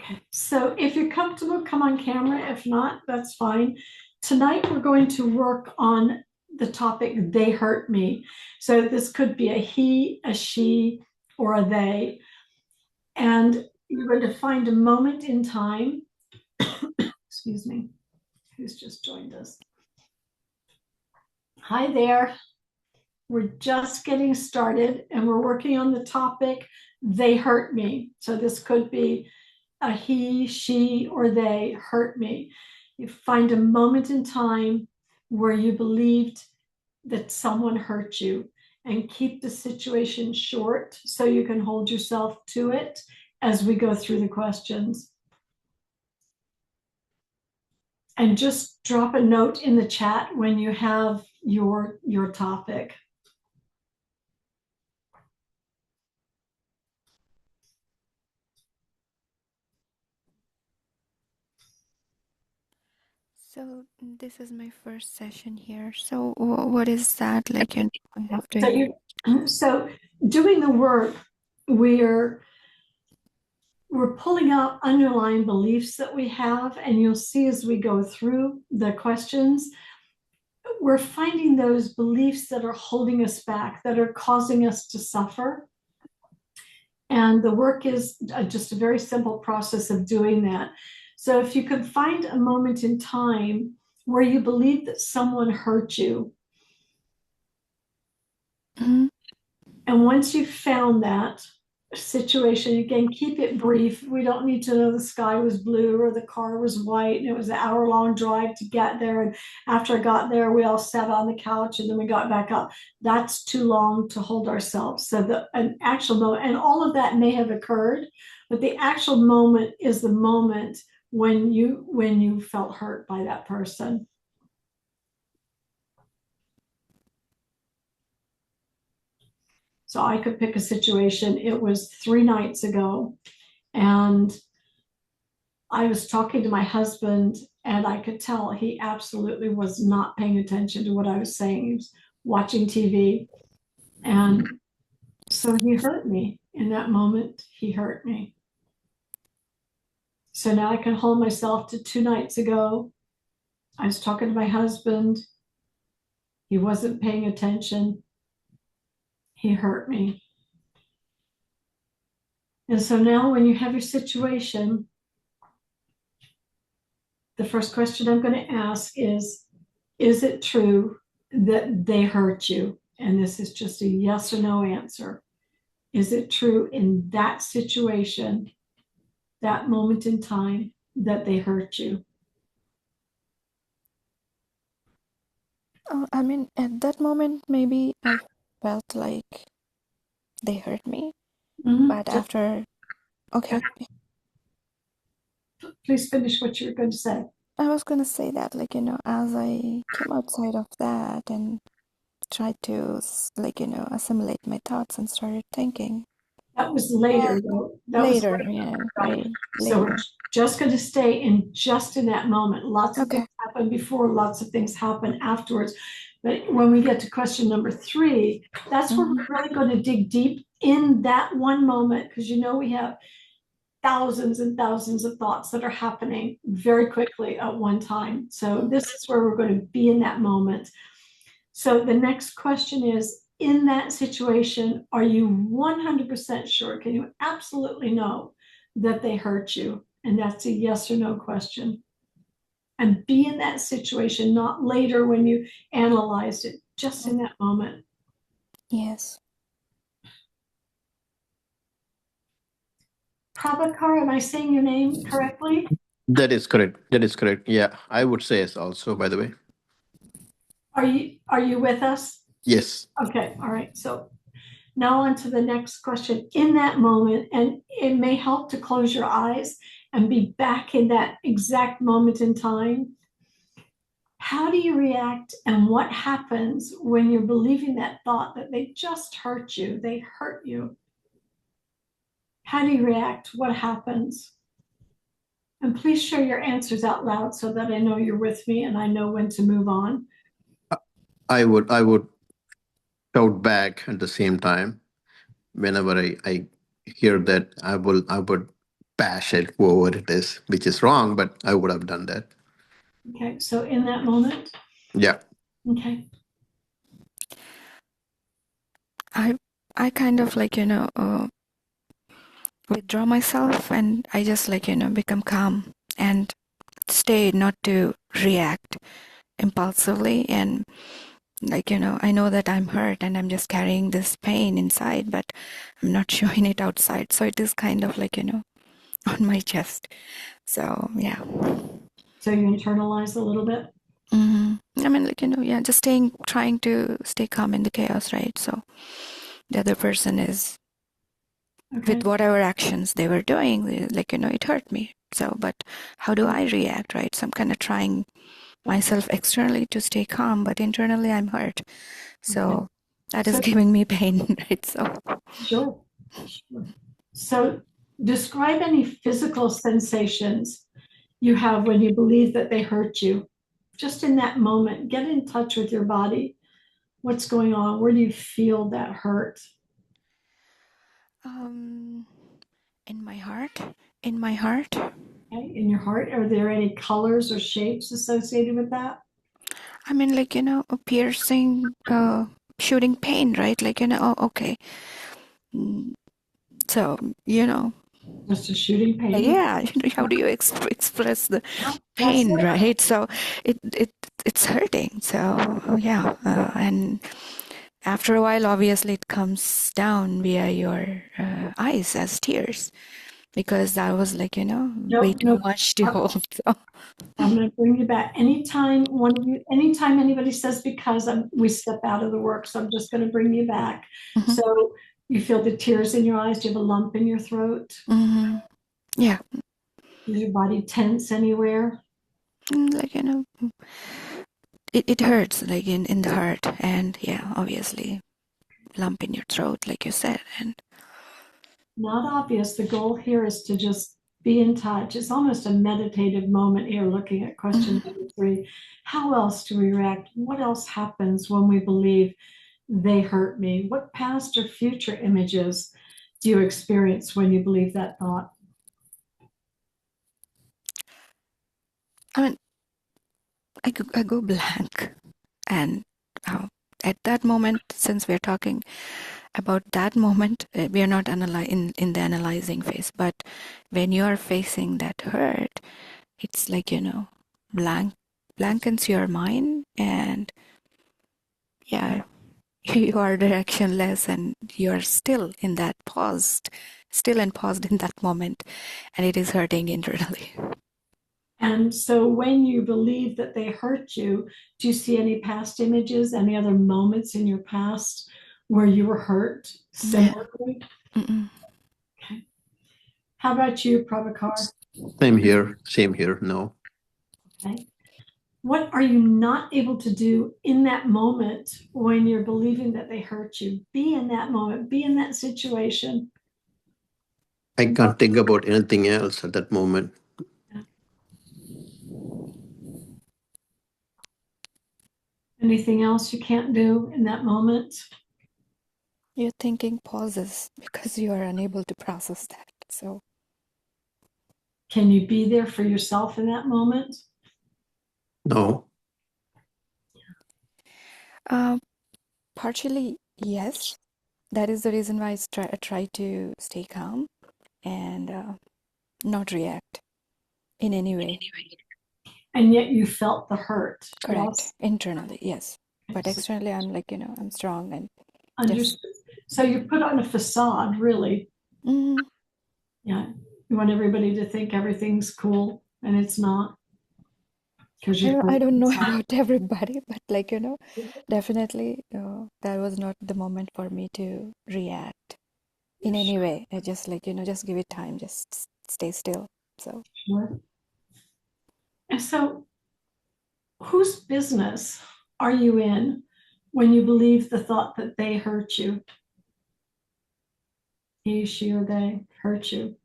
Okay, so if you're comfortable, come on camera. If not, that's fine. Tonight, we're going to work on the topic, they hurt me. So this could be a he, a she, or a they. And you're going to find a moment in time. Excuse me, who's just joined us? Hi there. We're just getting started and we're working on the topic, they hurt me. So this could be a he, she, or they hurt me. You find a moment in time where you believed that someone hurt you and keep the situation short so you can hold yourself to it as we go through the questions. And just drop a note in the chat when you have your topic. So this is my first session here. So what is that like? I have to. So doing the work, we're pulling out underlying beliefs that we have, and you'll see as we go through the questions, we're finding those beliefs that are holding us back, that are causing us to suffer. And the work is just a very simple process of doing that. So if you can find a moment in time where you believe that someone hurt you, Mhm. and once you've found that situation, again, keep it brief. We don't need to know the sky was blue or the car was white and it was an hour-long drive to get there. And after I got there, we all sat on the couch and then we got back up. That's too long to hold ourselves. So an actual moment, and all of that may have occurred, but the actual moment is the moment when you felt hurt by that person. So I could pick a situation. It was 3 nights ago, and I was talking to my husband, and I could tell he absolutely was not paying attention to what I was saying. He was watching TV. And so he hurt me in that moment. He hurt me. So now I can hold myself to 2 nights ago. I was talking to my husband. He wasn't paying attention. He hurt me. And so now when you have your situation, the first question I'm going to ask is it true that they hurt you? And this is just a yes or no answer. Is it true in that situation, that moment in time, that they hurt you? I mean, at that moment, maybe I felt like they hurt me, but Just after, okay, please finish what you were going to say. I was gonna say that, like, as I came outside of that and tried to, like, assimilate my thoughts and started thinking. That was later, though. That was Later, later, yeah, right? way So we're later. just going to stay in that moment. Lots of things Okay. happen before, lots of things happen afterwards. But when we get to question number 3, that's where we're really going to dig deep in that one moment, because we have thousands and thousands of thoughts that are happening very quickly at one time. So this is where we're going to be in that moment. So the next question is, in that situation, are you 100% sure? Can you absolutely know that they hurt you? And that's a yes or no question. And be in that situation, not later when you analyzed it, just in that moment. Yes. Prabhakar, am I saying your name correctly? That is correct. That is correct. Yeah, I would say yes also, by the way. Are you with us? Yes. Okay, all right. So now on to the next question. In that moment, and it may help to close your eyes and be back in that exact moment in time. How do you react, and what happens when you're believing that thought that they just hurt you? They hurt you. How do you react? What happens? And please share your answers out loud so that I know you're with me and I know when to move on. I would shout back at the same time. Whenever I hear that, I would bash it, whatever it is, which is wrong, but I would have done that. Okay, so in that moment, Yeah. okay, I kind of like, withdraw myself, and I just like, become calm and stay, not to react impulsively. And like, I know that I'm hurt and I'm just carrying this pain inside, but I'm not showing it outside. So it is kind of like, on my chest. So yeah. so you internalize a little bit. I mean, like, yeah, just trying to stay calm in the chaos, right? So the other person is, Okay, with whatever actions they were doing, like, it hurt me. So, but how do I react, right? So I'm kind of trying myself externally to stay calm, but internally I'm hurt. So that is so giving me pain, right? So, sure, sure. So describe any physical sensations you have when you believe that they hurt you. Just in that moment, get in touch with your body. What's going on? Where do you feel that hurt? um, in my heart, in my heart, Okay, in your heart, are there any colors or shapes associated with that? I mean, like, a piercing, shooting pain, right? Like, oh, okay. Mm, So, Just a shooting pain? yeah, how do you express the That's pain, right? So it's hurting. So yeah, and after a while, obviously, it comes down via your eyes as tears, because that was like, way Nope, too nope. much to hold. So. I'm going to bring you back. Anytime one of you, anytime anybody says because we step out of the work, so I'm just going to bring you back. Mhm, So you feel the tears in your eyes. Do you have a lump in your throat? mhm. Yeah, Is your body tense anywhere? like, it hurts, like, in the heart, and yeah, obviously, lump in your throat, like you said, and Not obvious. The goal here is to just be in touch. It's almost a meditative moment here looking at question mhm. number 3. How else do we react? What else happens when we believe they hurt me? What past or future images do you experience when you believe that thought? I mean, I go blank, and uh, at that moment, since we're talking about that moment, we are not in the analyzing phase, but when you are facing that hurt, it's like, blank blankens your mind, and yeah, you are directionless, and you're still in that paused, still and paused in that moment, and it is hurting internally. And so when you believe that they hurt you, do you see any past images, any other moments in your past where you were hurt Yeah. similarly? Mm-mm. Okay. How about you, Prabhakar? Same here. Same here. No. Okay. What are you not able to do in that moment when you're believing that they hurt you? Be in that moment, be in that situation. I can't think about anything else at that moment. Anything else you can't do in that moment? Your thinking pauses because you are unable to process that. So, Can you be there for yourself in that moment? No. uh, partially, yes. That is the reason why I try to stay calm and not react in any way. And yet you felt the hurt. Correct. Yes. Internally, yes. But So, externally, I'm like, I'm strong and just. understood. So you put on a facade, really. Mm, Yeah. You want everybody to think everything's cool and it's not because you're I don't know inside. about everybody, but like, definitely that was not the moment for me to react in any way. I just like, just give it time, just stay still. So, Sure. And so whose business are you in when you believe the thought that they hurt you? He, she, or they hurt you?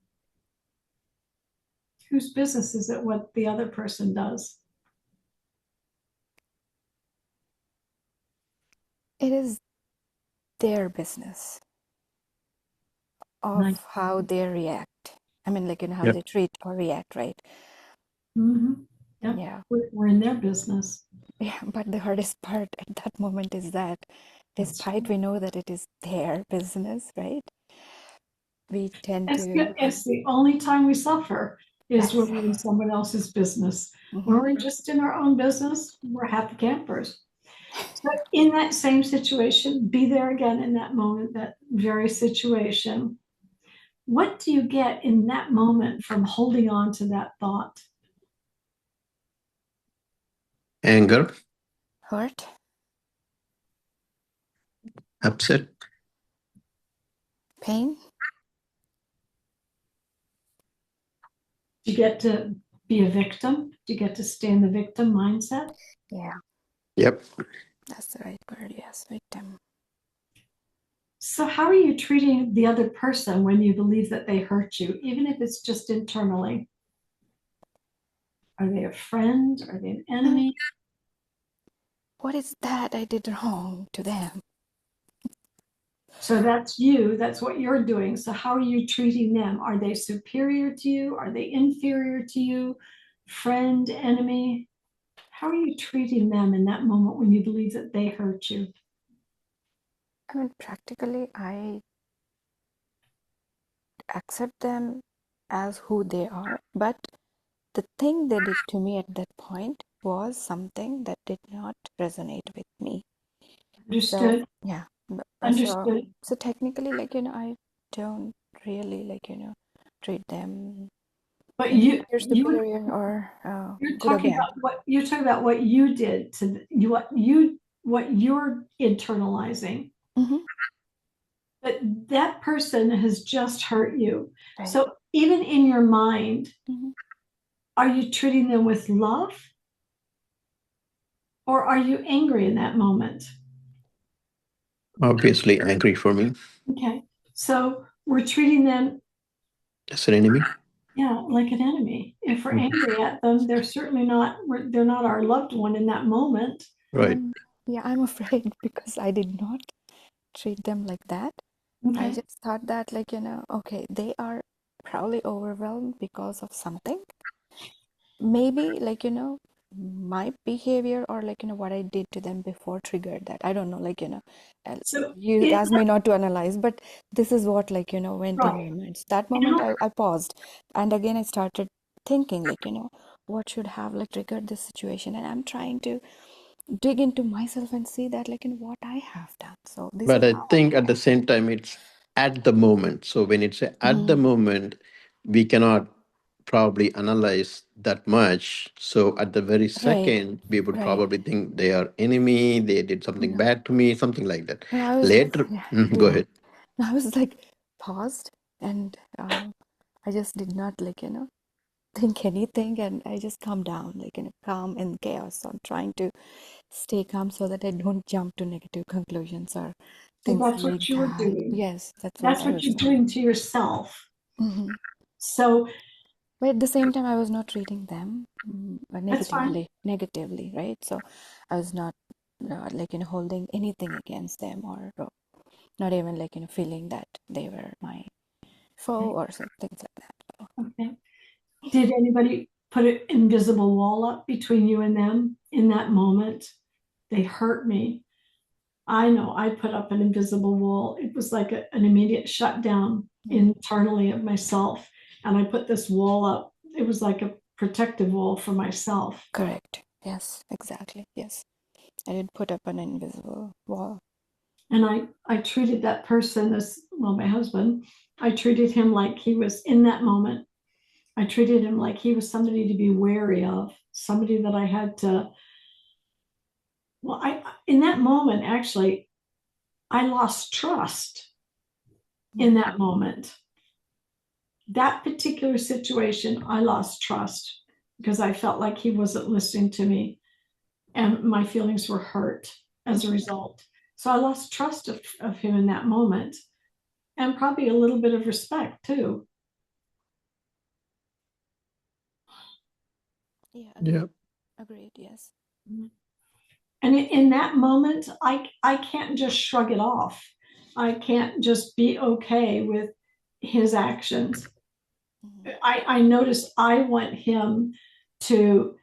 Whose business is it what the other person does? it is their business Nice. of how they react I mean, like, how Yep. they treat or react, right? Mhm. Yep. Yeah. We're in their business. Yeah, but the hardest part at that moment is that That's despite we know that it is their business, right? We tend It's to, good. It's the only time we suffer is yes. when we're in someone else's business. When Mhm. we're just in our own business, we're happy campers. So in that same situation, be there again in that moment, that very situation. What do you get in that moment from holding on to that thought? Anger, Hurt, upset. pain. Do you get to be a victim? Do you get to stay in the victim mindset? Yeah, Yep. that's the right word. Yes, victim. So how are you treating the other person when you believe that they hurt you, even if it's just internally? Are they a friend? Are they an I mean, enemy? what is that I did wrong to them? So that's you, that's what you're doing. So how are you treating them? Are they superior to you? Are they inferior to you? Friend, enemy? How are you treating them in that moment when you believe that they hurt you? I mean, practically, I accept them as who they are, but the thing they did to me at that point was something that did not resonate with me. So, Understood? yeah. So, Understood. so technically, like, I don't really, like, treat them But any you better, you superior, or you're good or talking bad. about what you did to you, what you're internalizing. Mm-hmm. But that person has just hurt you. Right. So even in your mind, Mm-hmm. are you treating them with love or are you angry in that moment? Obviously angry for me. Okay. So we're treating them, As an enemy. yeah, like an enemy. If we're Mhm. angry at them, they're certainly not, they're not our loved one in that moment. Right. Yeah, I'm afraid because I did not treat them like that. I Okay. just thought that, like, okay, they are probably overwhelmed because of something. Maybe, like, my behavior or, like, what I did to them before triggered that. I don't know, like, So you in, asked me not to analyze, but this is what, like, went in right. my mind. So that In moment I paused, and again I started thinking, like, what should have, like, triggered this situation, and I'm trying to dig into myself and see that, like, in what I have done. So this But is I how I think at the same time, it's at the moment. So when it's at the Mhm. moment, we cannot probably analyze that much. So at the very Right, second, we would right. probably think they are enemy, they did something Yeah. bad to me, something like that. And I was, Later, yeah, go yeah. ahead. I was like paused, and I just did not, like, think anything, and I just calm down, like, calm in chaos. So I'm trying to stay calm so that I don't jump to negative conclusions or So things that's like what you were that. doing. Yes, that's what That's I what was you're doing. doing to yourself. Hmm. So But at the same time, I was not treating them that's fine. negatively, right? So I was not like, holding anything against them, or not even, like, feeling that they were my foe Okay. or some things like that. So, Okay. Did anybody put an invisible wall up between you and them in that moment? They hurt me. I know I put up an invisible wall. It was like an immediate shutdown internally of myself. And I put this wall up. It was like a protective wall for myself. correct. Yes, exactly. Yes. I did put up an invisible wall. And I treated that person as, well, my husband, I treated him like he was in that moment. I treated him like he was somebody to be wary of, somebody that I had to, well, in that moment, actually, I lost trust in that moment. That particular situation, I lost trust because I felt like he wasn't listening to me and my feelings were hurt as a result. So I lost trust of him in that moment and probably a little bit of respect too. Yeah, Yeah. agreed. Agreed, yes. And in that moment, I can't just shrug it off. I can't just be okay with his actions. I noticed I want him to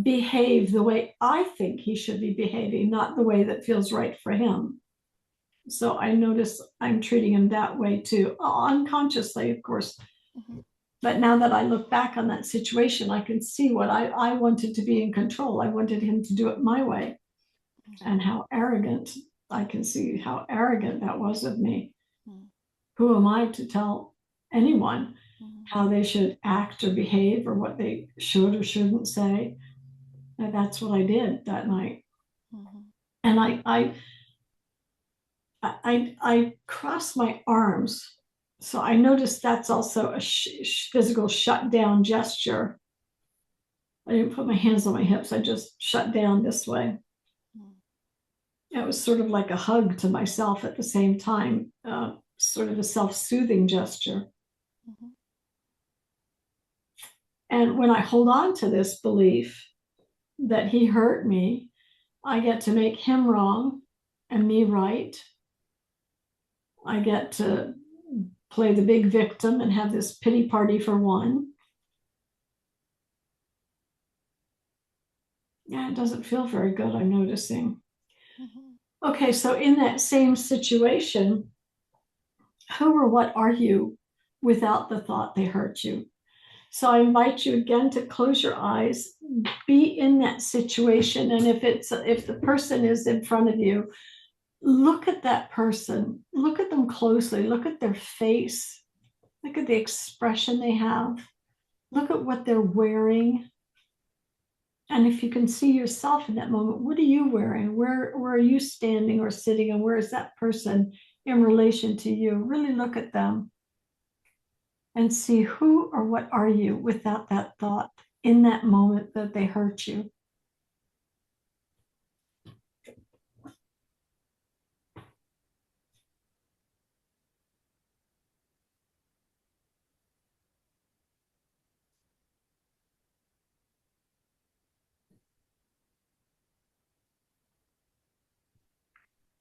behave the way I think he should be behaving, not the way that feels right for him. So I notice I'm treating him that way too, unconsciously, of course. But now that I look back on that situation, I can see what I wanted to be in control. I wanted him to do it my way. And how arrogant, I can see how arrogant that was of me. Who am I to tell anyone how they should act or behave or what they should or shouldn't say? And that's what I did that night. And I crossed my arms. So I noticed that's also a physical shutdown gesture. I didn't put my hands on my hips. I just shut down this way. It was sort of like a hug to myself at the same time, sort of a self-soothing gesture. And when I hold on to this belief that he hurt me, I get to make him wrong and me right. I get to play the big victim and have this pity party for one. Yeah, it doesn't feel very good, I'm noticing. Okay, so in that same situation, who or what are you without the thought they hurt you? So I invite you again to close your eyes, be in that situation, and if the person is in front of you, look at that person, look at them closely, look at their face, look at the expression they have, look at what they're wearing. And if you can see yourself in that moment, what are you wearing? Where are you standing or sitting? And where is that person in relation to you? Really look at them and see who or what are you without that thought in that moment that they hurt you.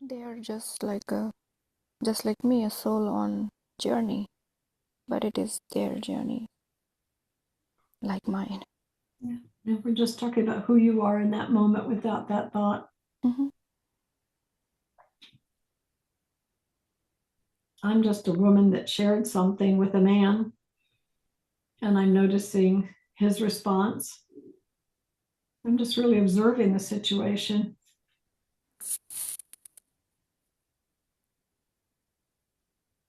They are just like me, a soul on journey, but it is their journey, like mine. Yeah. If we're just talking about who you are in that moment without that thought. I'm just a woman that shared something with a man, and I'm noticing his response. I'm just really observing the situation.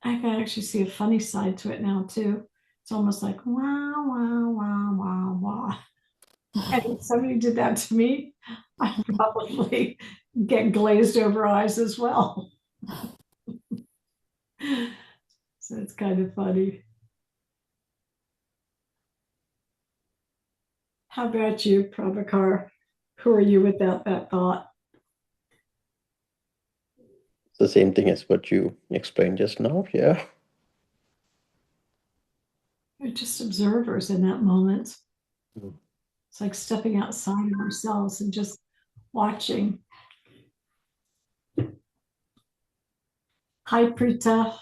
I can actually see a funny side to it now too. It's almost like wow, wow, wow, wow, wow. And if somebody did that to me, I'd probably get glazed over eyes as well. So it's kind of funny. How about you, Prabhakar? Who are you without that thought? The same thing as what you explained just now. Yeah. We're just observers in that moment. It's like stepping outside of ourselves and just watching. Hi, Prita.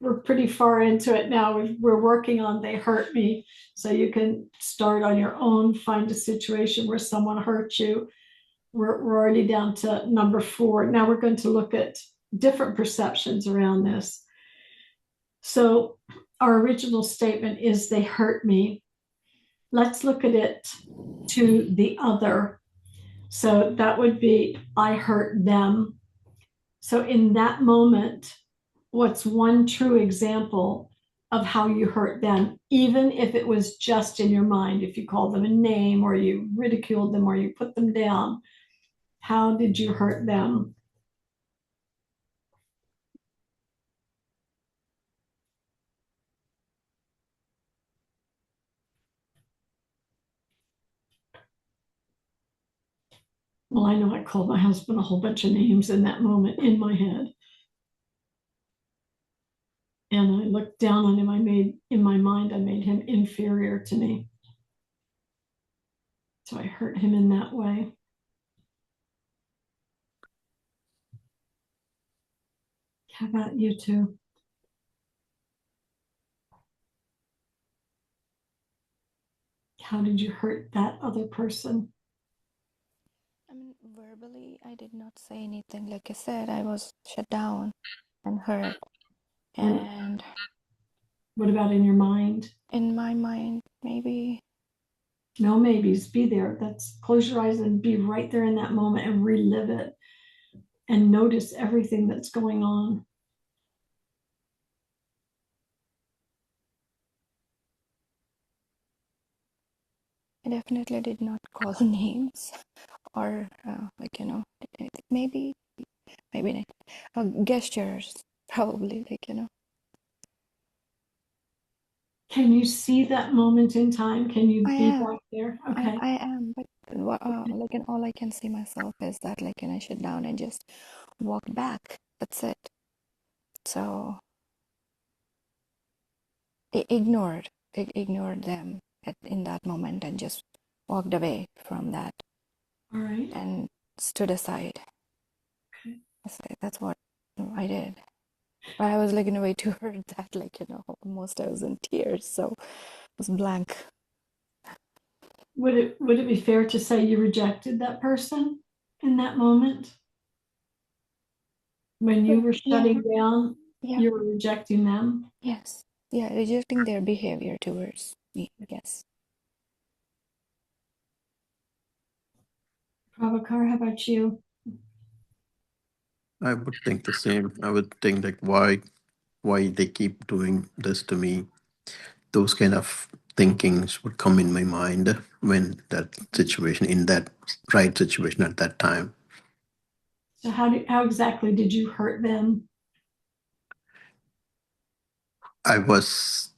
We're pretty far into it now. We're working on They Hurt Me. So you can start on your own, find a situation where someone hurt you. We're already down to number 4. Now we're going to look at different perceptions around this. So our original statement is they hurt me. Let's look at it to the other. So that would be I hurt them. So in that moment, what's one true example of how you hurt them, even if it was just in your mind, if you called them a name or you ridiculed them or you put them down, how did you hurt them? Well, I know I called my husband a whole bunch of names in that moment in my head. And I looked down on him. In my mind, I made him inferior to me. So I hurt him in that way. How about you two? How did you hurt that other person? I mean, verbally, I did not say anything. Like I said, I was shut down and hurt. And What about in your mind? in my mind, maybe. No maybes. Be there. That's close your eyes and be right there in that moment and relive it and notice everything that's going on. I definitely did not call names or, like, maybe gestures, probably, like. Can you see that moment in time? Can you I be am. back there? Okay. I am, but like, and all I can see myself is that, like, and I shut down and just walked back. That's it. So ignored them in that moment and just walked away from that All right. and stood aside. Okay. That's what I did. But I was, like, in a way too hurt that, like, almost I was in tears, so it was blank. Would it be fair to say you rejected that person in that moment? When you were Yeah, shutting down, yeah, you were rejecting them? yes. Yeah, rejecting their behavior towards me, yes. Prabhakar, how about you? I would think the same. I would think like why they keep doing this to me. Those kind of thinkings would come in my mind when that situation in that right situation at that time. So how exactly did you hurt them? I was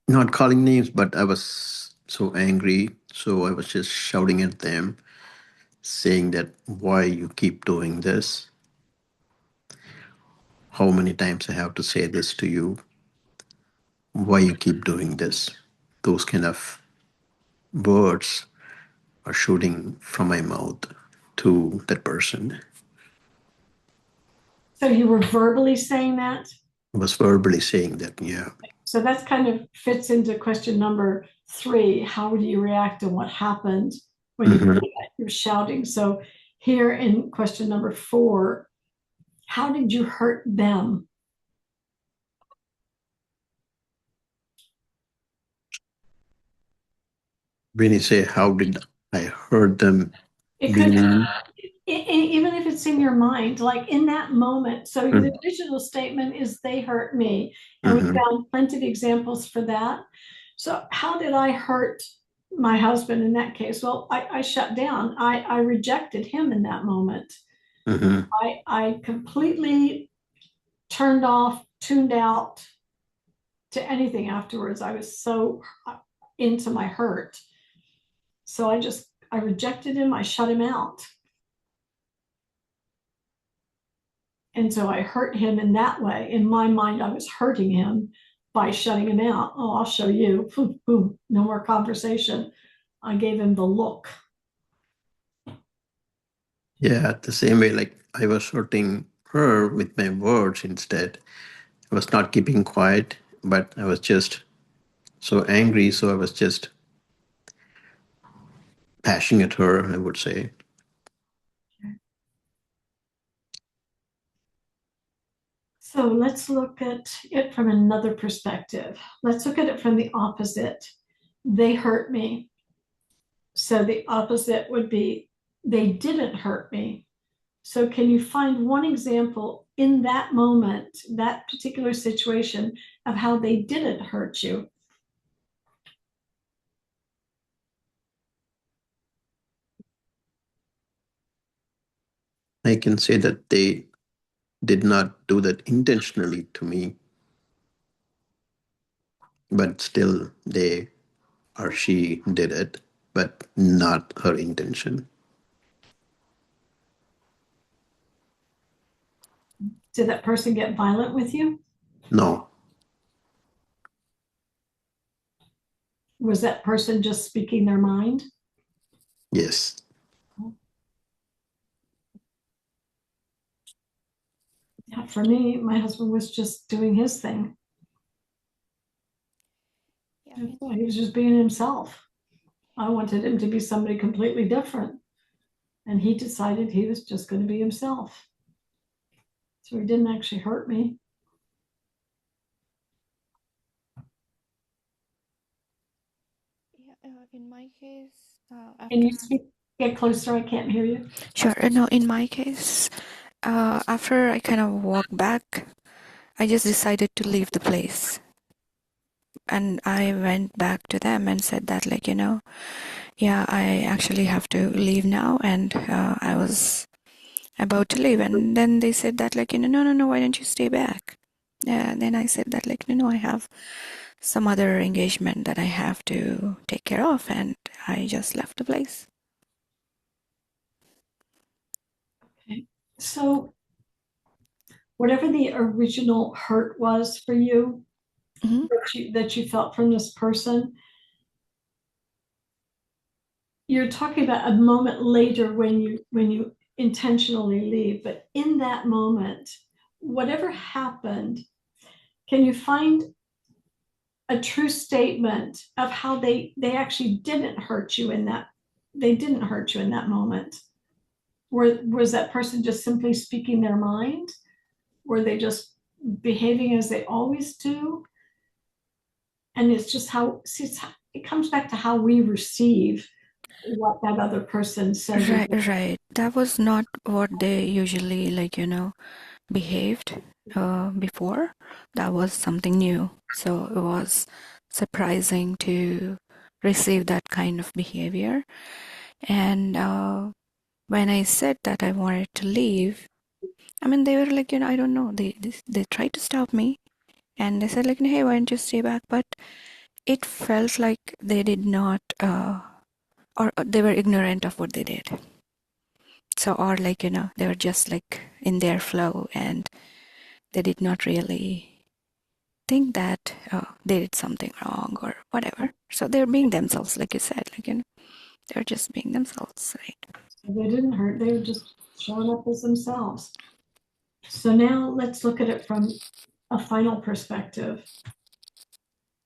not calling names, but I was so angry. So I was just shouting at them, saying that why you keep doing this? How many times I have to say this to you? Why you keep doing this? Those kind of words are shooting from my mouth to that person. So you were verbally saying that? I was verbally saying that, yeah. So that's kind of fits into question number 3. How do you react and what happened when you Mhm. did that? You're shouting. So here in question number 4, how did you hurt them? When you say, how did I hurt them? It could, Meaning, even if it's in your mind, like in that moment. So the mm, original statement is they hurt me, and we mhm, found plenty of examples for that. So how did I hurt my husband in that case? Well, I shut down. I rejected him in that moment. mhm. I completely turned off, tuned out to anything afterwards. I was so into my hurt. So I rejected him. I shut him out. And so I hurt him in that way. In my mind, I was hurting him by shutting him out. Oh, I'll show you. Boom, boom, no more conversation. I gave him the look. Yeah, the same way, like I was hurting her with my words instead. I was not keeping quiet, but I was just so angry. So I was just bashing at her, I would say. So let's look at it from another perspective. Let's look at it from the opposite. They hurt me. So the opposite would be they didn't hurt me. So can you find one example in that moment, that particular situation, of how they didn't hurt you? I can say that they did not do that intentionally to me, but still they or she did it, but not her intention. Did that person get violent with you? No, Was that person just speaking their mind? yes. Yeah, for me, my husband was just doing his thing. He was just being himself. I wanted him to be somebody completely different. And he decided he was just going to be himself. So he didn't actually hurt me. Yeah, in my case, Can you after get closer? I can't hear you. sure, no, in my case, after I kind of walked back, I just decided to leave the place. And I went back to them and said that, like, yeah, I actually have to leave now. And I was about to leave. And then they said that, like, no, no, no, why don't you stay back? Yeah, then I said that, like, no, I have some other engagement that I have to take care of. And I just left the place. Okay. So whatever the original hurt was for you, Mm-hmm. that you felt from this person, you're talking about a moment later when you intentionally leave, but in that moment, whatever happened, can you find a true statement of how they actually didn't hurt you in that they didn't hurt you in that moment? Was that person just simply speaking their mind? Were they just behaving as they always do? And it's just how, see, it comes back to how we receive what that other person says. Right, right. That was not what they usually, like, behaved before. That was something new. So it was surprising to receive that kind of behavior. And when I said that I wanted to leave, I mean, they were like, I don't know. They tried to stop me, and they said like, hey, why don't you stay back? But it felt like they did not, or they were ignorant of what they did. So, or like, they were just like in their flow, and they did not really think that they did something wrong or whatever. So they're being themselves, like you said, like, they're just being themselves, right? They didn't hurt, they were just showing up as themselves. So now let's look at it from a final perspective.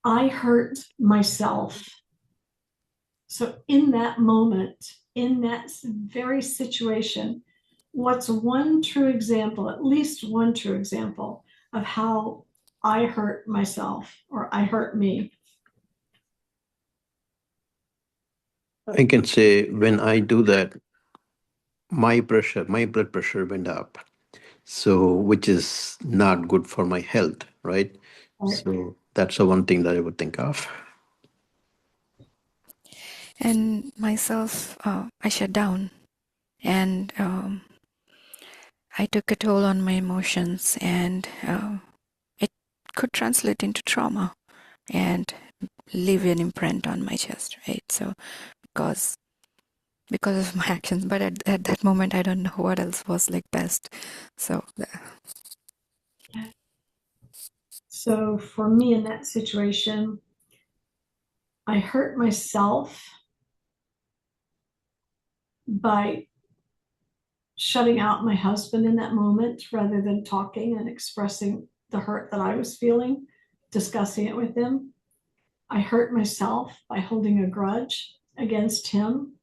I hurt myself. So in that moment, in that very situation, what's one true example, at least one true example of how I hurt myself or I hurt me? I can say when I do that, my blood pressure went up. So, which is not good for my health, right? Right? So that's the one thing that I would think of. And myself, I shut down, and I took a toll on my emotions, and it could translate into trauma and leave an imprint on my chest, right? So because of my actions, but at that moment I don't know what else was like best. So So for me in that situation, I hurt myself by shutting out my husband in that moment rather than talking and expressing the hurt that I was feeling, discussing it with him. I hurt myself by holding a grudge against him.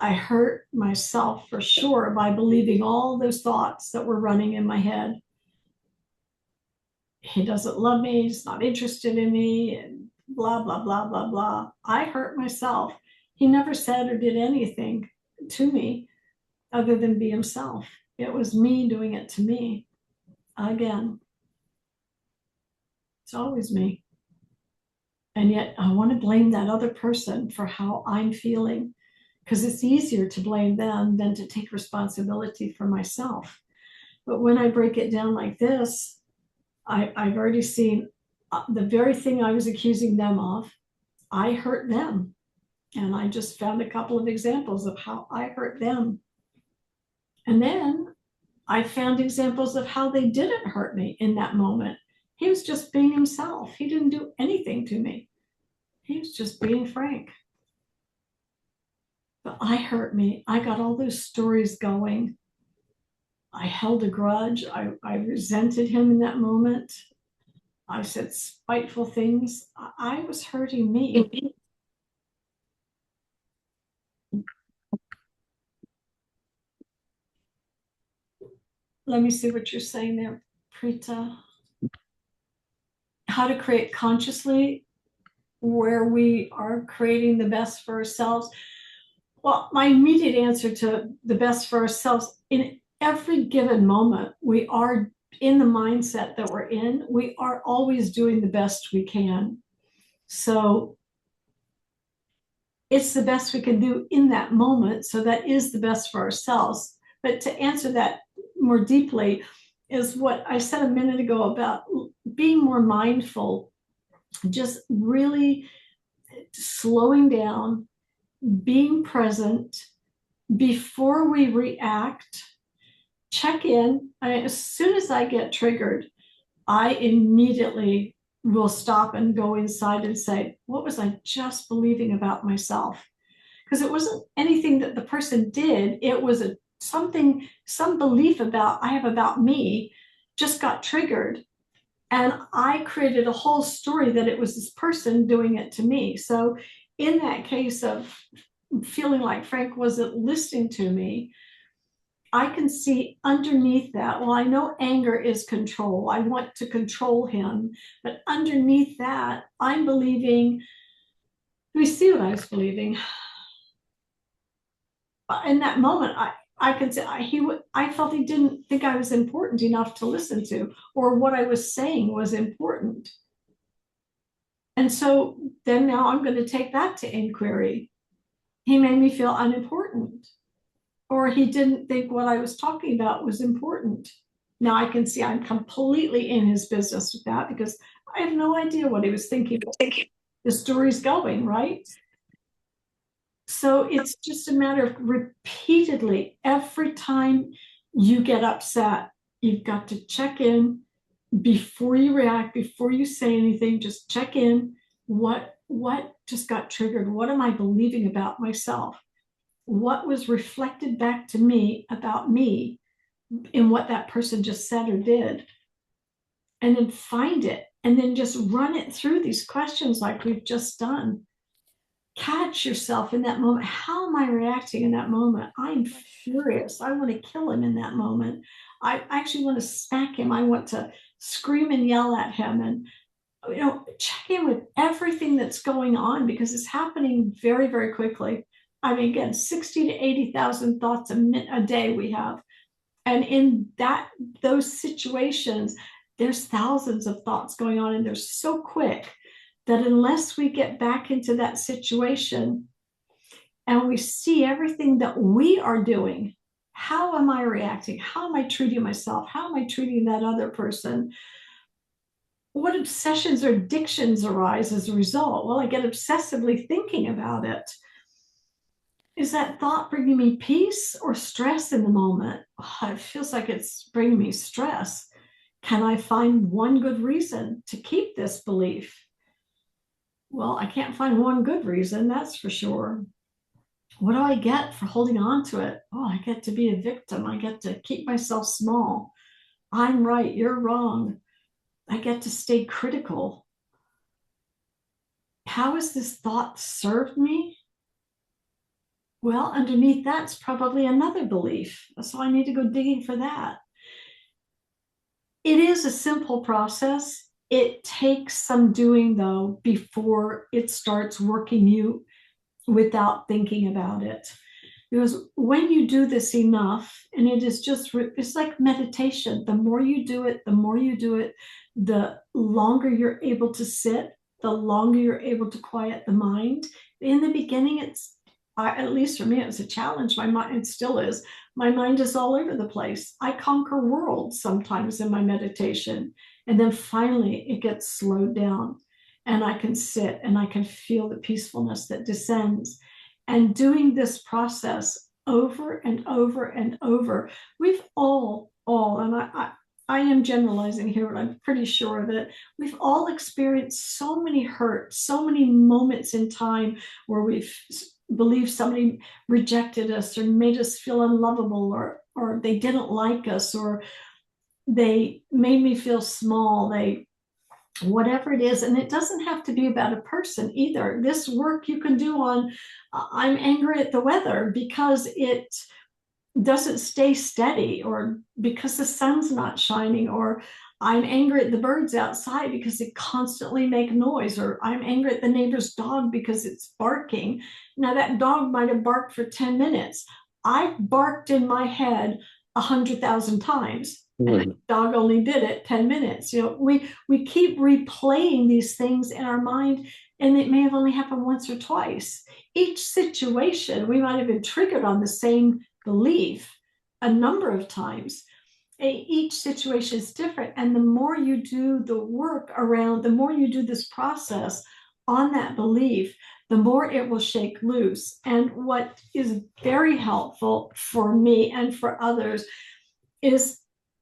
I hurt myself for sure by believing all those thoughts that were running in my head. He doesn't love me, he's not interested in me, and blah, blah, blah, blah, blah. I hurt myself. He never said or did anything to me other than be himself. It was me doing it to me. Again, it's always me. And yet I want to blame that other person for how I'm feeling because it's easier to blame them than to take responsibility for myself. But when I break it down like this, I've already seen the very thing I was accusing them of, I hurt them. And I just found a couple of examples of how I hurt them. And then I found examples of how they didn't hurt me in that moment. He was just being himself. He didn't do anything to me. He was just being frank. But I hurt me. I got all those stories going. I held a grudge. I resented him in that moment. I said spiteful things. I was hurting me. Let me see what you're saying there, Prita. How to create consciously where we are creating the best for ourselves. Well, my immediate answer to the best for ourselves, in every given moment, we are in the mindset that we're in, we are always doing the best we can. So it's the best we can do in that moment. So that is the best for ourselves. But to answer that more deeply is what I said a minute ago about being more mindful, just really slowing down, being present before we react, check in. As soon as I get triggered, I immediately will stop and go inside and say, what was I just believing about myself? Because it wasn't anything that the person did. It was some belief I have about me just got triggered. And I created a whole story that it was this person doing it to me. So in that case of feeling like Frank wasn't listening to me, I can see underneath that. Well, I know anger is control. I want to control him. But underneath that, I'm believing, let me see what I was believing. In that moment, I could say I felt he didn't think I was important enough to listen to, or what I was saying was important. And so then now I'm going to take that to inquiry. He made me feel unimportant, or he didn't think what I was talking about was important. Now I can see I'm completely in his business with that because I have no idea what he was thinking. The story's going, right? So it's just a matter of repeatedly, every time you get upset, you've got to check in before you react, before you say anything, just check in. What just got triggered? What am I believing about myself? What was reflected back to me about me in what that person just said or did? And then find it, and then just run it through these questions like we've just done. Catch yourself in that moment. How am I reacting in that moment? I'm furious. I want to kill him in that moment. I actually want to smack him. I want to scream and yell at him. And check in with everything that's going on because it's happening very, very quickly. I mean, again, 60 to 80,000 thoughts a day we have. And in those situations, there's thousands of thoughts going on, and they're so quick that unless we get back into that situation and we see everything that we are doing, how am I reacting? How am I treating myself? How am I treating that other person? What obsessions or addictions arise as a result? Well, I get obsessively thinking about it. Is that thought bringing me peace or stress in the moment? Oh, it feels like it's bringing me stress. Can I find one good reason to keep this belief? Well, I can't find one good reason, that's for sure. What do I get for holding on to it? Oh, I get to be a victim. I get to keep myself small. I'm right, you're wrong. I get to stay critical. How has this thought served me? Well, underneath that's probably another belief. So I need to go digging for that. It is a simple process. It takes some doing, though, before it starts working you without thinking about it. Because when you do this enough, and it's like meditation. The more you do it, the longer you're able to sit, the longer you're able to quiet the mind. In the beginning, at least for me, it was a challenge. My mind, it still is. My mind is all over the place. I conquer worlds sometimes in my meditation. And then finally, it gets slowed down. And I can sit and I can feel the peacefulness that descends. And doing this process over and over and over, we've and I am generalizing here, but I'm pretty sure that we've all experienced so many hurts, so many moments in time where we've believed somebody rejected us or made us feel unlovable, or they didn't like us, or they made me feel small. They whatever it is. And it doesn't have to be about a person either. This work you can do on, I'm angry at the weather because it doesn't stay steady, or because the sun's not shining, or I'm angry at the birds outside because they constantly make noise, or I'm angry at the neighbor's dog because it's barking. Now, that dog might have barked for 10 minutes. I've barked in my head 100,000 times. And the dog only did it 10 minutes. We keep replaying these things in our mind, and it may have only happened once or twice. Each situation, we might have been triggered on the same belief a number of times. Each situation is different. And the more you do the work around, the more you do this process on that belief, the more it will shake loose. And what is very helpful for me and for others is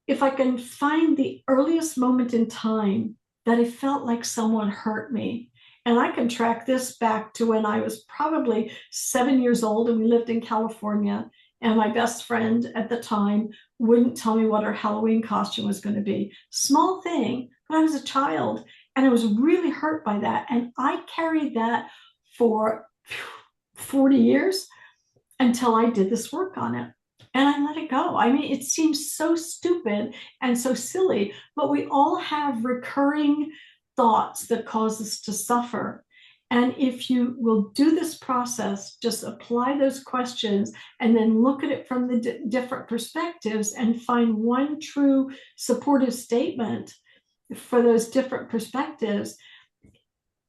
if I can find the earliest moment in time that I felt like someone hurt me. And I can track this back to when I was probably 7 years old and we lived in California. And my best friend at the time wouldn't tell me what her Halloween costume was going to be. Small thing, but I was a child and I was really hurt by that. And I carried that for 40 years until I did this work on it. And I let it go. I mean, it seems so stupid and so silly, but we all have recurring thoughts that cause us to suffer. And if you will do this process, just apply those questions and then look at it from the different perspectives and find one true supportive statement for those different perspectives,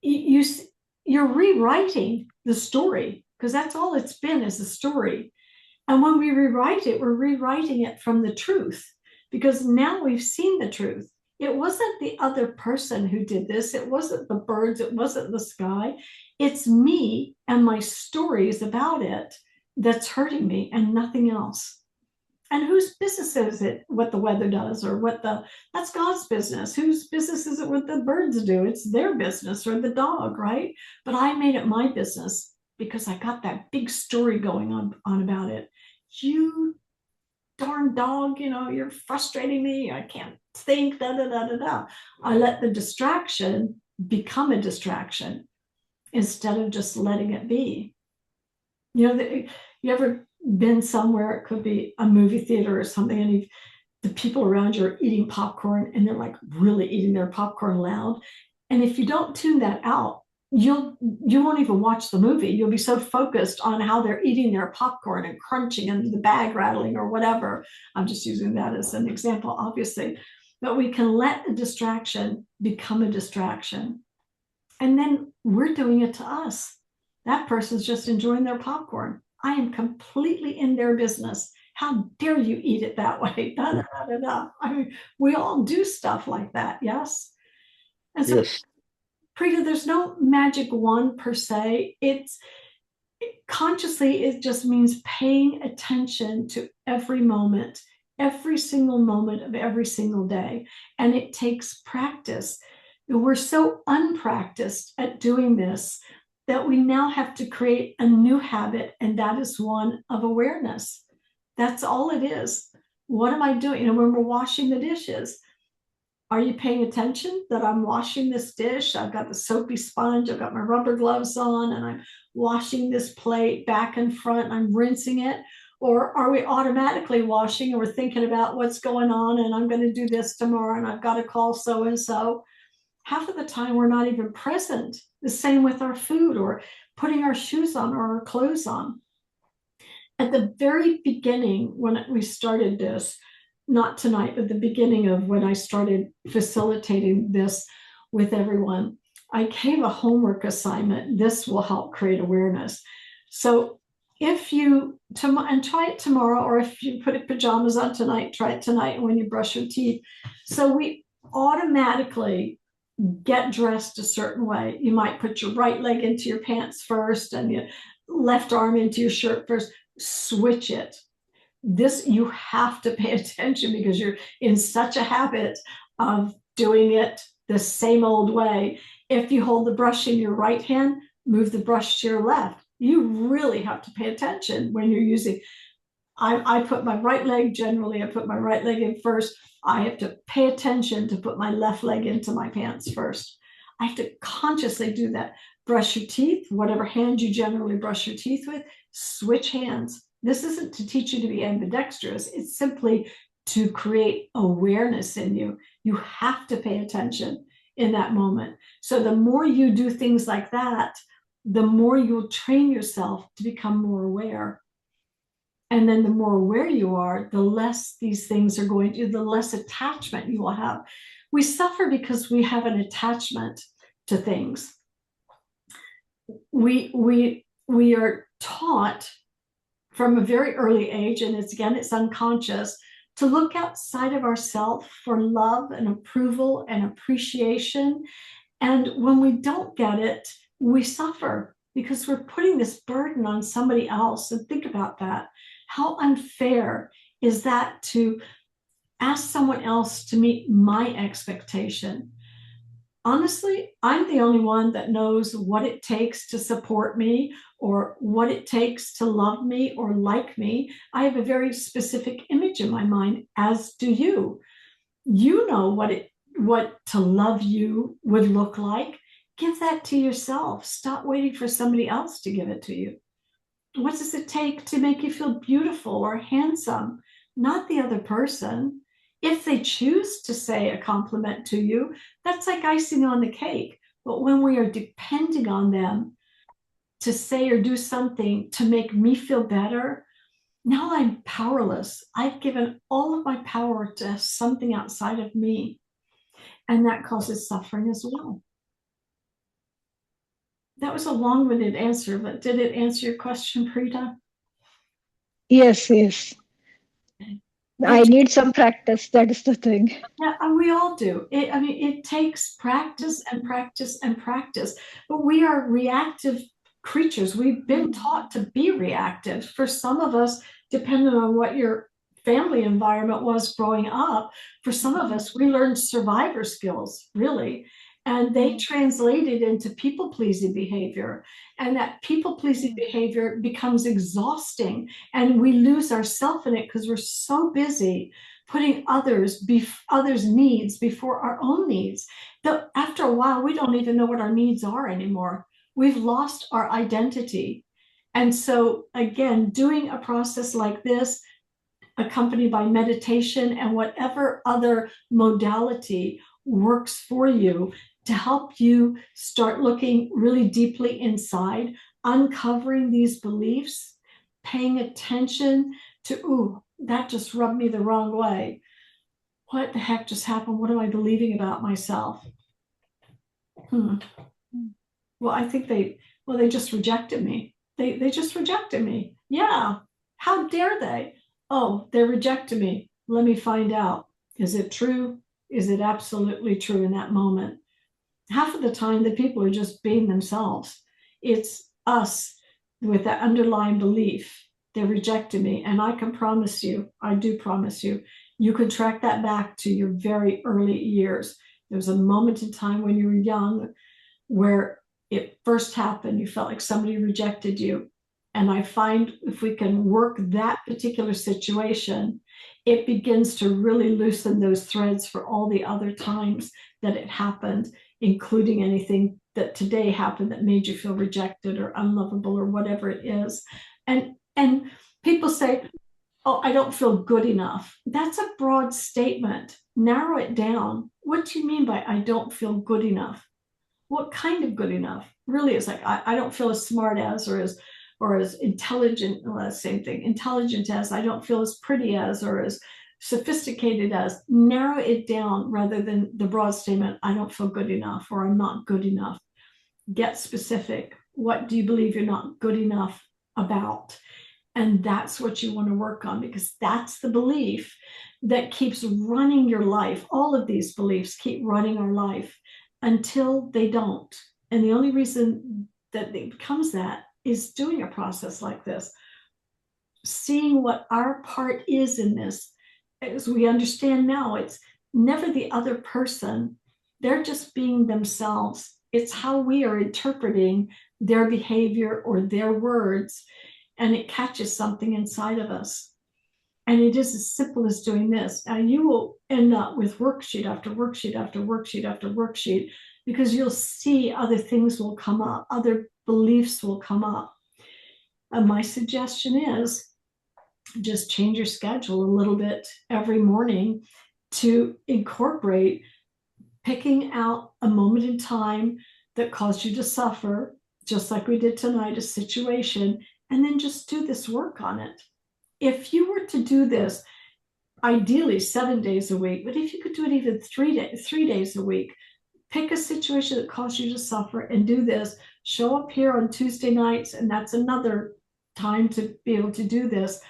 you're rewriting the story, because that's all it's been, is a story. And when we rewrite it, we're rewriting it from the truth, because now we've seen the truth. It wasn't the other person who did this. It wasn't the birds. It wasn't the sky. It's me and my stories about it that's hurting me, and nothing else. And whose business is it what the weather does, or that's God's business. Whose business is it what the birds do? It's their business, or the dog, right? But I made it my business because I got that big story going on about it. You darn dog, you're frustrating me. I can't think, da, da, da, da, da. I let the distraction become a distraction instead of just letting it be. You ever been somewhere, it could be a movie theater or something, and the people around you are eating popcorn, and they're like really eating their popcorn loud. And if you don't tune that out, you won't even watch the movie. You'll be so focused on how they're eating their popcorn and crunching and the bag rattling or whatever. I'm just using that as an example, obviously. But we can let a distraction become a distraction. And then we're doing it to us. That person's just enjoying their popcorn. I am completely in their business. How dare you eat it that way? Da, da, da, da, da. I mean, we all do stuff like that, yes? And so, Yes. Preeta, there's no magic wand per se. Consciously, it just means paying attention to every moment, every single moment of every single day. And it takes practice. We're so unpracticed at doing this that we now have to create a new habit, and that is one of awareness. That's all it is. What am I doing? When we're washing the dishes, are you paying attention that I'm washing this dish? I've got the soapy sponge, I've got my rubber gloves on, and I'm washing this plate back and front, and I'm rinsing it. Or are we automatically washing, and we're thinking about what's going on, and I'm going to do this tomorrow, and I've got to call so-and-so. Half of the time we're not even present. The same with our food, or putting our shoes on, or our clothes on. At the very beginning, when we started this, not tonight, but the beginning of when I started facilitating this with everyone, I gave a homework assignment. This will help create awareness. So if you, and try it tomorrow, or if you put pajamas on tonight, try it tonight when you brush your teeth. So we automatically get dressed a certain way. You might put your right leg into your pants first and your left arm into your shirt first. Switch it. This, you have to pay attention, because you're in such a habit of doing it the same old way. If you hold the brush in your right hand, move the brush to your left. You really have to pay attention when you're using. I put my right leg, generally, I put my right leg in first. I have to pay attention to put my left leg into my pants first. I have to consciously do that. Brush your teeth, whatever hand you generally brush your teeth with, switch hands. This isn't to teach you to be ambidextrous. It's simply to create awareness in you. You have to pay attention in that moment. So the more you do things like that, the more you'll train yourself to become more aware. And then the more aware you are, the less these things are going to, the less attachment you will have. We suffer because we have an attachment to things. We are taught from a very early age, and it's unconscious, to look outside of ourselves for love and approval and appreciation. And when we don't get it, we suffer because we're putting this burden on somebody else. And think about that. How unfair is that to ask someone else to meet my expectation? Honestly, I'm the only one that knows what it takes to support me or what it takes to love me or like me. I have a very specific image in my mind, as do you. You know what to love you would look like. Give that to yourself. Stop waiting for somebody else to give it to you. What does it take to make you feel beautiful or handsome? Not the other person. If they choose to say a compliment to you, that's like icing on the cake. But when we are depending on them to say or do something to make me feel better, now I'm powerless. I've given all of my power to something outside of me. And that causes suffering as well. That was a long-winded answer, but did it answer your question, Prita? Yes, yes. I need some practice. That is the thing. Yeah, and we all do. It takes practice and practice and practice. But we are reactive creatures. We've been taught to be reactive. For some of us, depending on what your family environment was growing up, for some of us, we learned survivor skills, really. And they translated into people-pleasing behavior. And that people-pleasing behavior becomes exhausting. And we lose ourselves in it because we're so busy putting others' needs before our own needs. After a while, we don't even know what our needs are anymore. We've lost our identity. And so, again, doing a process like this, accompanied by meditation and whatever other modality works for you, to help you start looking really deeply inside, uncovering these beliefs, paying attention to, ooh, that just rubbed me the wrong way. What the heck just happened? What am I believing about myself? Well, I think they just rejected me. They just rejected me. Yeah. How dare they? Oh, they rejected me. Let me find out. Is it true? Is it absolutely true in that moment? Half of the time, the people are just being themselves. It's us with that underlying belief. They rejected me. And I can promise you, I do promise you, you could track that back to your very early years. There was a moment in time when you were young where it first happened. You felt like somebody rejected you. And I find if we can work that particular situation, it begins to really loosen those threads for all the other times that it happened, including anything that today happened that made you feel rejected or unlovable or whatever it is. And people say, oh, I don't feel good enough. That's a broad statement. Narrow it down. What do you mean by I don't feel good enough? What kind of good enough? Really, it's like I don't feel as smart as or as intelligent, well, same thing, intelligent as, I don't feel as pretty as, or as sophisticated as. Narrow it down rather than the broad statement, I don't feel good enough or I'm not good enough. Get specific. What do you believe you're not good enough about? And that's what you want to work on, because that's the belief that keeps running your life. All of these beliefs keep running our life until they don't. And the only reason that it becomes that is doing a process like this, seeing what our part is in this. As we understand now, it's never the other person. They're just being themselves. It's how we are interpreting their behavior or their words, and it catches something inside of us. And it is as simple as doing this. Now you will end up with worksheet after worksheet after worksheet after worksheet, because you'll see other things will come up, other beliefs will come up. And my suggestion is just change your schedule a little bit every morning to incorporate picking out a moment in time that caused you to suffer, just like we did tonight, a situation, and then just do this work on it. If you were to do this, ideally 7 days a week, but if you could do it even 3 days a week, pick a situation that caused you to suffer and do this. Show up here on Tuesday nights, and that's another time to be able to do this.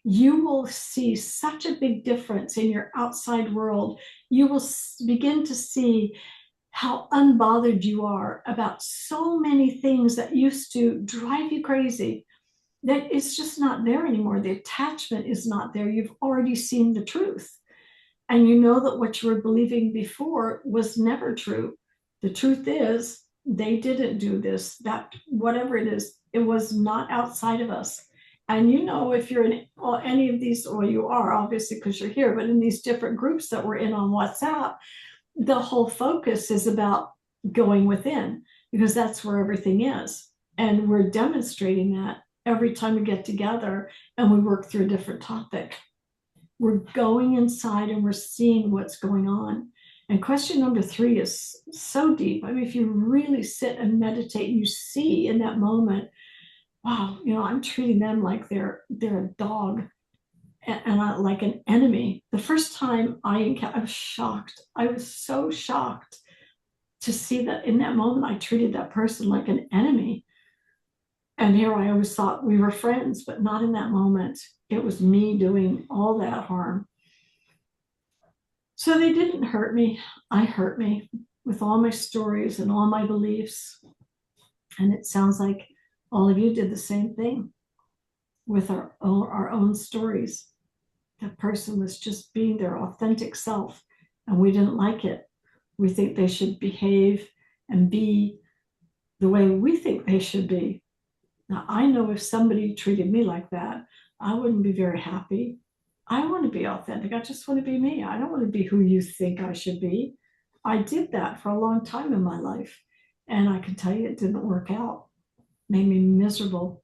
You will see such a big difference in your outside world. You will begin to see how unbothered you are about so many things that used to drive you crazy, that it's just not there anymore. The attachment is not there. You've already seen the truth. And you know that what you were believing before was never true. The truth is, they didn't do this, that whatever it is, it was not outside of us. And you know, if you're in any of these, or you are obviously because you're here, but in these different groups that we're in on WhatsApp, the whole focus is about going within, because that's where everything is. And we're demonstrating that every time we get together and we work through a different topic. We're going inside and we're seeing what's going on. And question number 3 is so deep. I mean, if you really sit and meditate, you see in that moment, wow, you know, I'm treating them like they're a dog, and like an enemy. The first time I was shocked. I was so shocked to see that in that moment I treated that person like an enemy. And here I always thought we were friends, but not in that moment. It was me doing all that harm. So they didn't hurt me. I hurt me with all my stories and all my beliefs. And it sounds like all of you did the same thing with our own stories. That person was just being their authentic self, and we didn't like it. We think they should behave and be the way we think they should be. Now, I know if somebody treated me like that, I wouldn't be very happy. I want to be authentic. I just want to be me. I don't want to be who you think I should be. I did that for a long time in my life, and I can tell you it didn't work out. It made me miserable.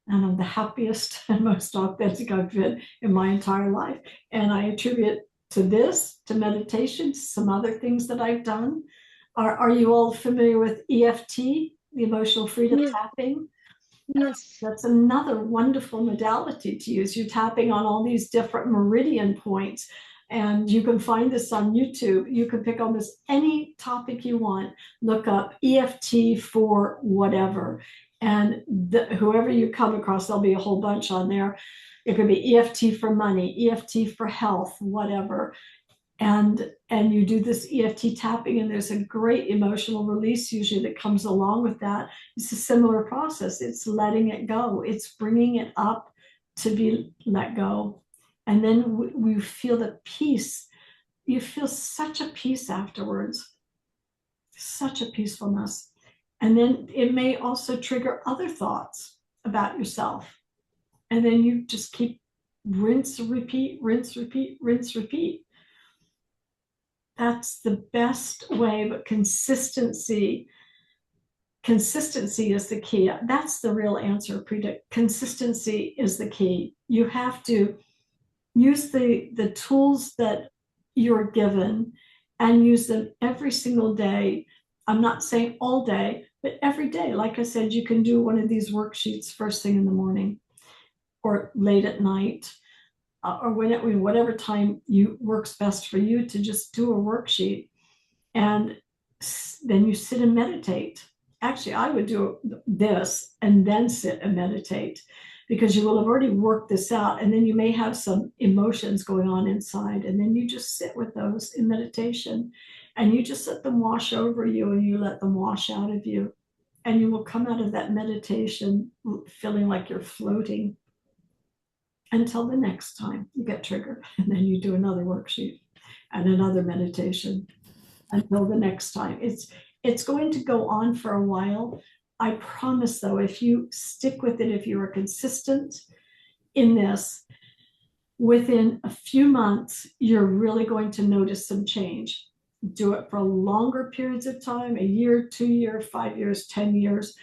And I'm the happiest and most authentic I've been in my entire life. And I attribute to this, to meditation, to some other things that I've done. Are you all familiar with EFT, the emotional freedom tapping? Yes. That's another wonderful modality to use. You're tapping on all these different meridian points, and you can find this on YouTube. You can pick almost any topic you want, look up EFT for whatever, and whoever you come across, there'll be a whole bunch on there. It could be EFT for money, EFT for health, whatever. And you do this EFT tapping, and there's a great emotional release usually that comes along with that. It's a similar process. It's letting it go. It's bringing it up to be let go. And then we feel the peace. You feel such a peace afterwards, such a peacefulness. And then it may also trigger other thoughts about yourself. And then you just keep rinse, repeat, rinse, repeat, rinse, repeat. That's the best way, but consistency is the key. That's the real answer. Consistency is the key. You have to use the tools that you're given and use them every single day. I'm not saying all day, but every day. Like I said, you can do one of these worksheets first thing in the morning or late at night. Or whatever time works best for you, to just do a worksheet, and then you sit and meditate. Actually, I would do this and then sit and meditate, because you will have already worked this out, and then you may have some emotions going on inside, and then you just sit with those in meditation, and you just let them wash over you, and you let them wash out of you, and you will come out of that meditation feeling like you're floating. Until the next time you get triggered, and then you do another worksheet and another meditation until the next time. It's going to go on for a while. I promise, though, if you stick with it, if you are consistent in this, within a few months, you're really going to notice some change. Do it for longer periods of time, a year, 2 years, 5 years, 10 years,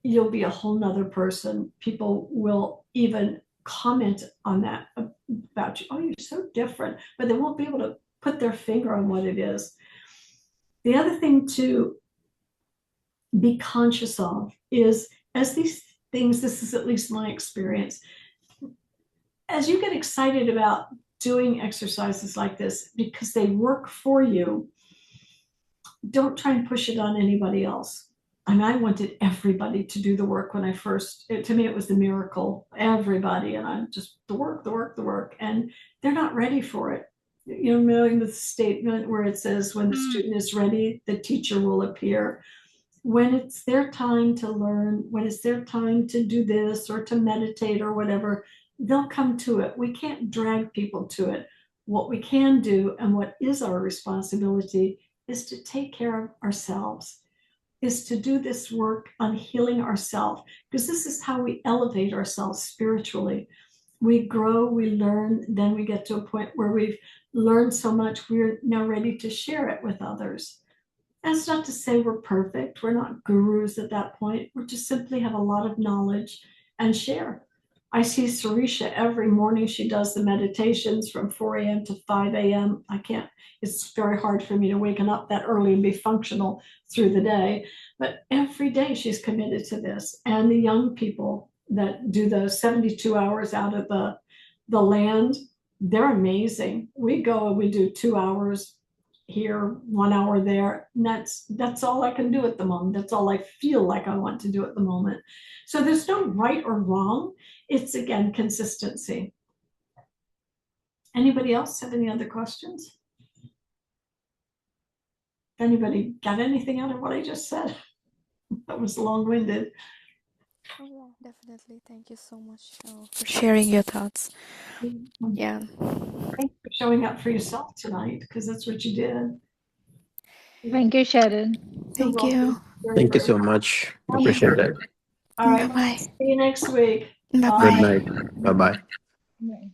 you'll be a whole nother person. People will even comment on that about you. Oh, you're so different, but they won't be able to put their finger on what it is. The other thing to be conscious of is, as these things, this is at least my experience, as you get excited about doing exercises like this because they work for you, don't try and push it on anybody else. And I wanted everybody to do the work when I first, to me, it was the miracle, everybody. And I'm just the work. And they're not ready for it. You know, in the statement where it says, when the student is ready, the teacher will appear. When it's their time to learn, when it's their time to do this or to meditate or whatever, they'll come to it. We can't drag people to it. What we can do, and what is our responsibility, is to take care of ourselves, is to do this work on healing ourselves, because this is how we elevate ourselves spiritually. We grow, we learn, then we get to a point where we've learned so much, we're now ready to share it with others. That's not to say we're perfect. We're not gurus at that point. We just simply have a lot of knowledge and share. I see Sarisha every morning. She does the meditations from 4 a.m. to 5 a.m. It's very hard for me to waken up that early and be functional through the day. But every day she's committed to this. And the young people that do the 72 hours out of the land, they're amazing. We go and we do 2 hours here, 1 hour there. And that's all I can do at the moment. That's all I feel like I want to do at the moment. So there's no right or wrong. It's, again, consistency. Anybody else have any other questions? Anybody got anything out of what I just said? That was long-winded. Oh, yeah, definitely. Thank you so much for sharing your thoughts. Yeah. Thanks for showing up for yourself tonight, because that's what you did. Thank you, Sharon. Thank you. Thank you so much. Appreciate that. All right. Bye-bye. See you next week. Bye-bye. Good night. Bye bye. Bye.